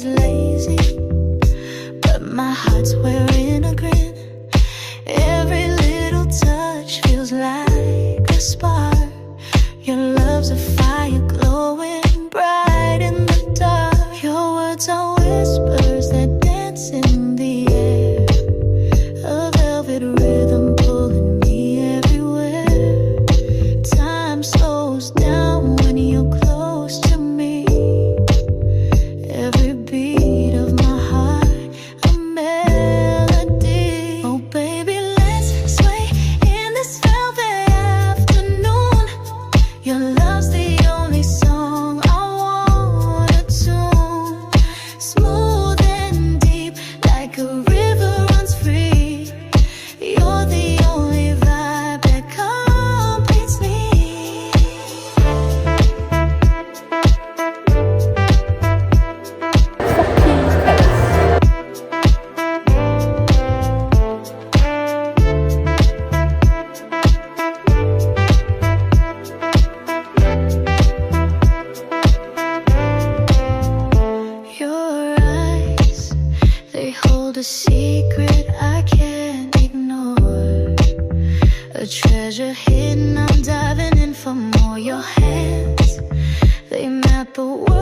is lazy, but my heart's wearing a grin. Every little touch feels like a spark. Your love's a fire glowing bright in the dark. Your words are whispers that dance in the air, a velvet rhythm pulling me everywhere. Time slows down when you're close to me. Every beat of my heart a melody. Oh baby, let's sway in this velvet afternoon. Your love's the only song I wanna tune. Smooth and deep like a river runs free. You're the only vibe that completes me. Your eyes, they hold a secret I can't ignore. A treasure hidden, I'm diving in for more. Your hands, they map a world